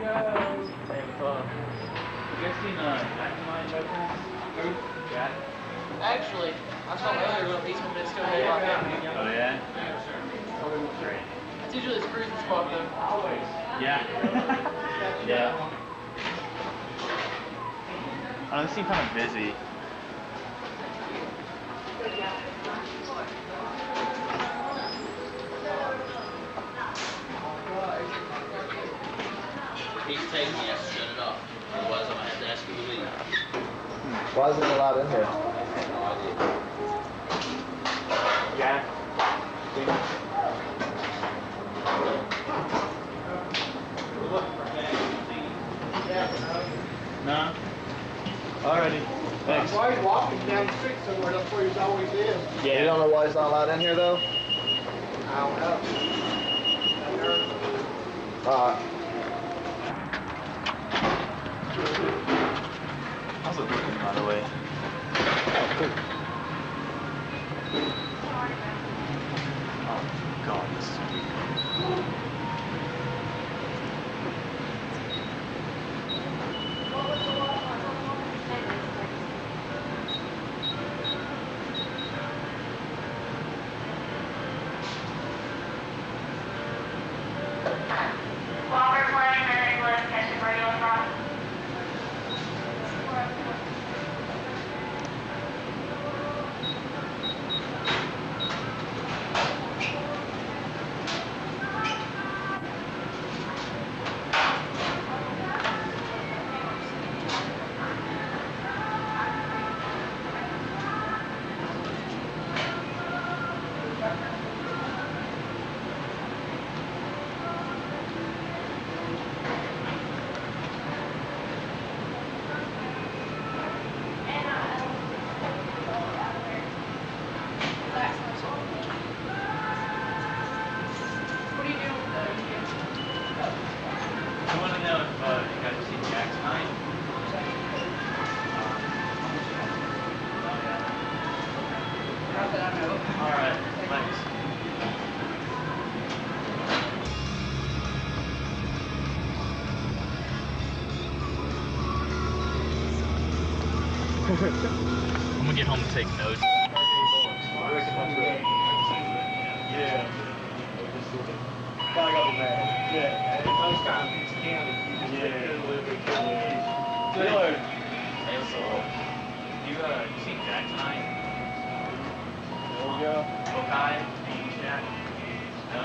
You guys seen Jack Who? Jack? Actually, I saw earlier when he's been still there like that. Oh yeah? It's usually his cruising spot though. Yeah. Yeah. They seem kind of busy. He's taking me, I have to shut it off. Otherwise, I'm going to have to ask you to leave. Why isn't it allowed in here? Yeah. No. Alrighty. Thanks. Why he's walking down the street somewhere, that's where he's always is. Yeah. You don't know why it's not allowed in here though? I don't know. How's it looking, by the way? Oh, God, this is weird. I want to know if you guys have seen Jack tonight. Not that I know. Alright, thanks. I'm gonna get home and take notes. Yeah. Gotta go to bed. Yeah. And those times it's county. Yeah. Taylor. Hey, so, you seen Jack tonight? There we go. Okay, Jack. No?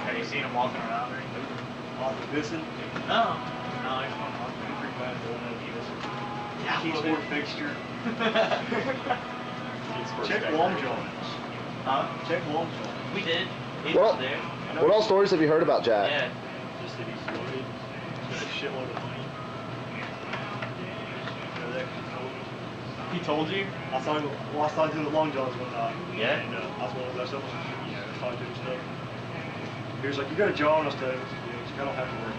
Have you seen him walking around or anything? On the Bison. No. No, I just want to talk to him. Pretty bad, though. Yeah, Keyboard fixture. Check Long John's. Huh? Check Long John's. We did. He Well- was there. What all stories have you heard about Jack? Yeah. Just that he's loaded. He's got a shitload of money. You know that? He told you? I saw him at Long John's one night. Yeah? And I was one of those stuff. You know, talking to him stuff. He was like, "You got a job?" And I was telling him, "Yeah, I don't have to work."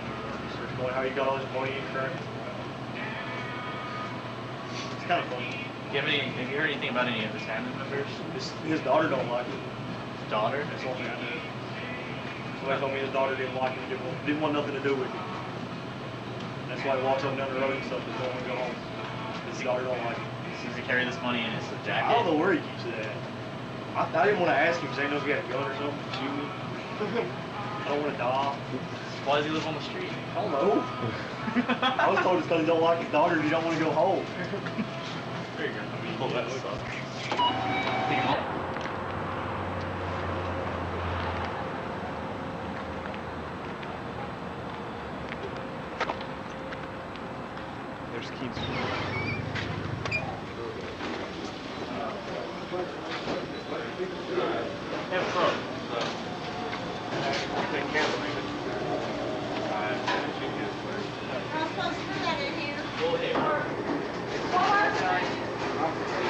So he's going, how he got all his money in current. It's kind of funny. Have you heard anything about any of his family members? His daughter don't like it. His daughter? That's the only thing I know. Somebody told me his daughter didn't like him, didn't want nothing to do with him. That's why he walks up and down the road and stuff, just don't want to go home. His daughter don't like him. Does he carry this money in his jacket? I don't know where he keeps it at. I didn't want to ask him because he knows we had a gun or something to shoot me. I don't want to die. Why does he live on the street? I don't know. I was told it's because he don't like his daughter and he don't want to go home. There you go. Pull that stuff. There's Keith's. Yeah, bro. Take care of it. I'm supposed to put that in here. Go ahead.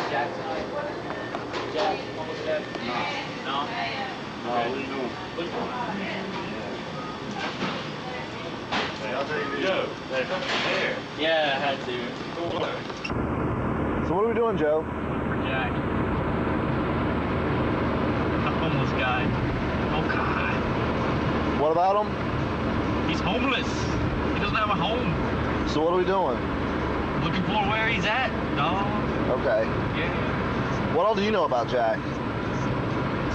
Jack tonight. Jack, almost dead. No? What are you doing? Which one? Joe. There. Yeah, I had to. So what are we doing, Joe? For Jack. The homeless guy. Oh God. What about him? He He's homeless. He doesn't have a home. So what are we doing? Looking for where he's at, dog. Okay. Yeah. What all do you know about Jack?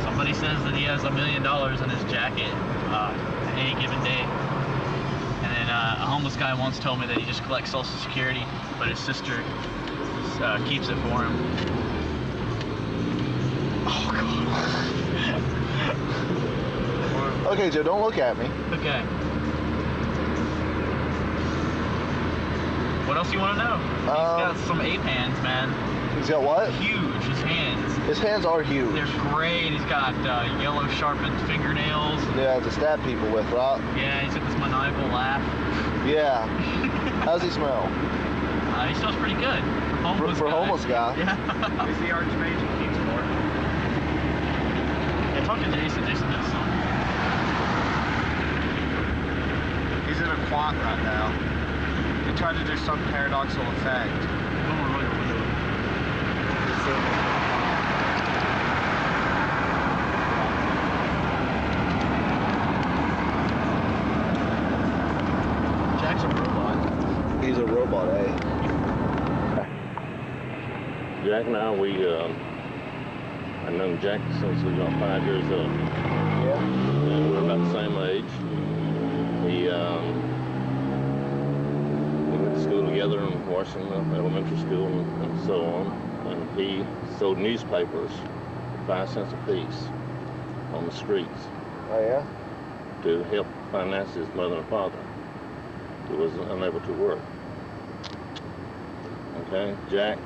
Somebody says that he has $1 million in his jacket any given day. And then a homeless guy once told me that he just collects Social Security, but his sister keeps it for him. Oh, God. Okay, Joe, don't look at me. Okay. What else you want to know? He's got some ape hands, man. He's got what? Huge, his hands. His hands are huge. They're great. He's got yellow sharpened fingernails. Yeah, to stab people with, right? Yeah, he's got this maniacal laugh. Yeah. How's he smell? He smells pretty good. For homeless guy. Yeah. He's the archmage in Kingsport. Yeah, talk to Jason. Jason knows something. He's in a quant right now. He tried to do some paradoxical effect. Jack's a robot. He's a robot, eh? Jack and I, I've known Jack since we was about 5 years old. Yeah. And we're about the same age. We went to school together in Washington Elementary School and so on. And he sold newspapers for 5 cents a piece on the streets Oh, yeah? to help finance his mother and father who was unable to work. Okay, Jack,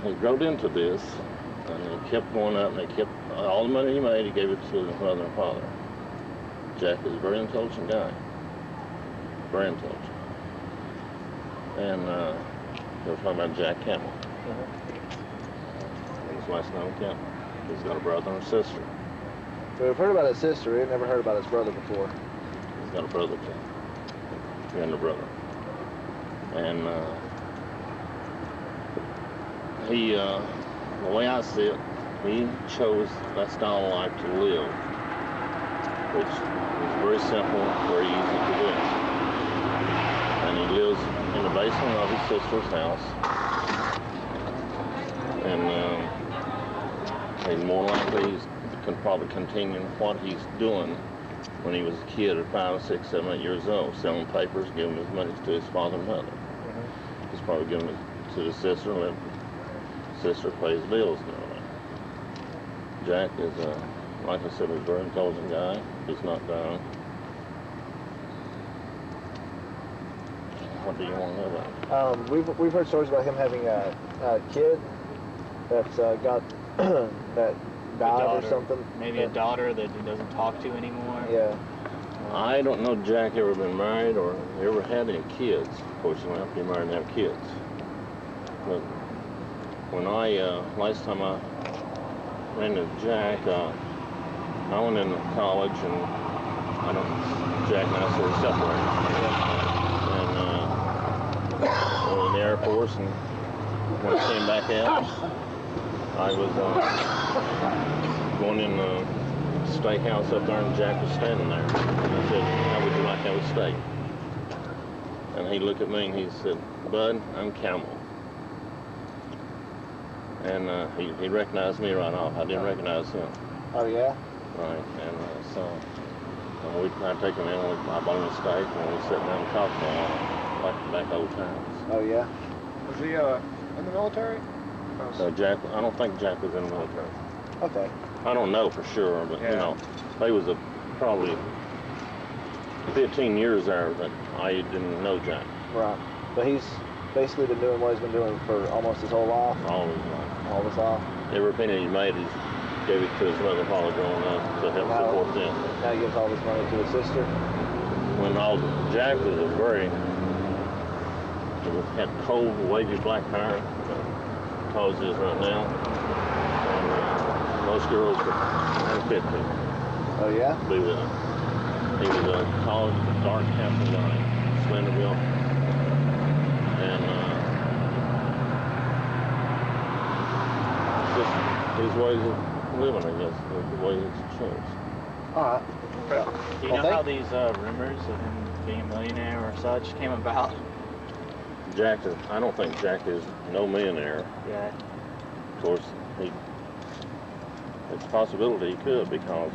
he growed into this, and he kept going up, and he kept all the money he made, he gave it to his mother and father. Jack is a very intelligent guy, very intelligent. And we're talking about Jack Campbell. His last name Campbell. He's got a brother and a sister. So we've heard about his sister. We've never heard about his brother before. He's got a brother too, and a brother. And he, the way I see it, he chose that style of life to live, which is very simple, very easy to do. And he lives in the basement of his sister's house. And he's more likely he can probably continue what he's doing when he was a kid at 5, 6, 7, 8 years old, selling papers, giving his money to his father and mother. He's probably giving it to his sister, and let sister pay his bills and all that. Jack is, like I said, a very intelligent guy. He's not dumb. What do you want to know about him? We've heard stories about him having a kid that's got that died or something. Maybe a daughter that he doesn't talk to anymore. Yeah. I don't know if Jack ever been married or ever had any kids. Fortunately, after he married and have kids. But when last time I ran into Jack, I went into college and Jack and I sort of separated. And I was in the Air Force, and when I came back out, I was going in the steakhouse up there, and Jack was standing there. And I said, "How would you like to have a steak?" And he looked at me and he said, "Bud, I'm Campbell." And he recognized me right off. I didn't recognize him. Oh, yeah? Right, and I take him in, I bought him a steak, and we sat down and talked for a while, like back old times. Oh, yeah? Was he in the military? So Jack, I don't think Jack was in the military. Okay. I don't know for sure, but you know, he was probably 15 years there that I didn't know Jack. Right. But he's basically been doing what he's been doing for almost his whole life? All his life. All his life? Every penny he made, he gave it to his mother and father growing up to help support them. Now he gives all his money to his sister? Jack was had cold, wavy black hair, tall as he is right now. And most girls were unfit to Oh, yeah? be with him. He was a tall, dark, handsome guy, slender built. And just his ways of living, I guess, the way he's changed. All right. Do you know how these rumors of him being a millionaire or such came about? Jack is, I don't think Jack is no millionaire. Yeah. Of course, it's a possibility he could, because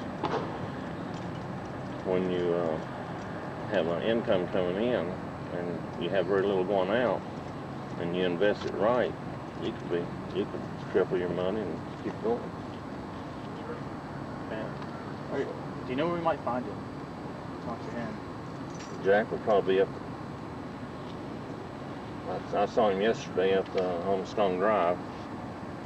when you have an income coming in and you have very little going out and you invest it right, you could triple your money and keep going. Do you know where we might find him? Talk to him. Jack would probably be up. I saw him yesterday up on Stone Drive.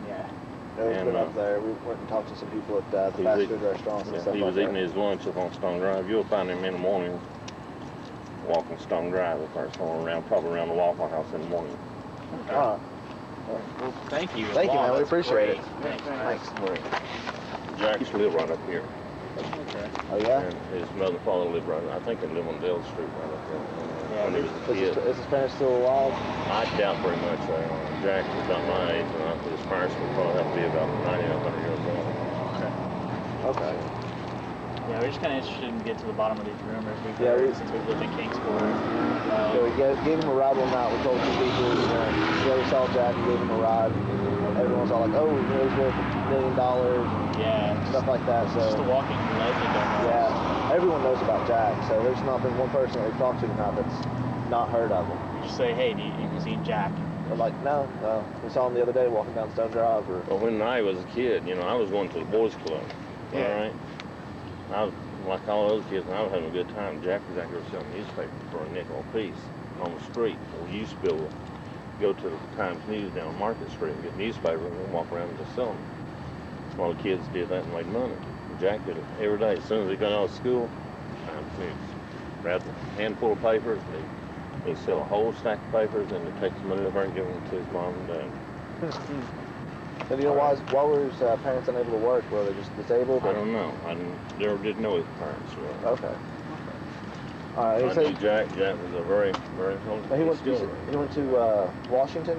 Yeah. He's And, been up there. We went and talked to some people at the he was fast eat- food restaurants and Yeah, stuff he like was that. eating his lunch up on Stone Drive. You'll find him in the morning walking Stone Drive up there, somewhere around, probably around the Waffle House in the morning. Ah, Well, thank you. Thank you, man. We That's appreciate great. it. Thanks. Jack used to live right up here. Okay. oh yeah? And his mother and father lived right, I think they live on Dale Street right up there. Yeah, When he was a kid. Is his parents still alive? I doubt very much. Jack was about my age, and his parents would probably have to be about 90 or 100 years old. Okay. Yeah, we're just kind of interested in getting to the bottom of these rumors. We've Yeah, heard we- since we've lived in Kingsport. So we gave him a ride one night. We told two people, we saw Jack and gave him a ride. Everyone's all like, oh, he's worth $1 million and Yeah, stuff like that. it's just a So walking legend almost. yeah, everyone knows about Jack. So there's not been one person that we've talked to tonight that's not heard of him. You just say, hey, you seen Jack? They're like, no. We saw him the other day walking down Stone Drive. Or Well, when I was a kid, I was going to the boys' club. Yeah. All right. I was like all the other kids, and I was having a good time. Jack was out here selling newspapers for a nickel a piece on the street. We used to be able to go to the Times News down Market Street and get newspapers and then walk around and just sell them. A lot of kids did that and made money. Jack did it every day. As soon as he got out of school, Times News. Grabbed a handful of papers, and he'd sell a whole stack of papers, and he'd take the money over and give them to his mom and dad. so do you know why were his parents unable to work? Were they just disabled? I or- don't know. I never did know his parents. Really. Okay. All right. I He said knew Jack. Jack was a very, very he went. skilled. He went to Washington.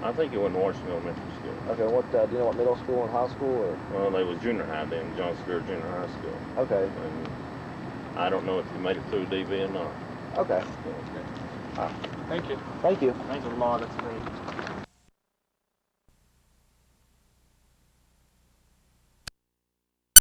I think he went to Washington Elementary School. Okay. What do you know? What middle school and high school? Or Well, they was junior high then, John Spear Junior High School. okay. And I don't know if he made it through DV or not. Okay. Thank you. Thank you. Thanks a lot, that's great.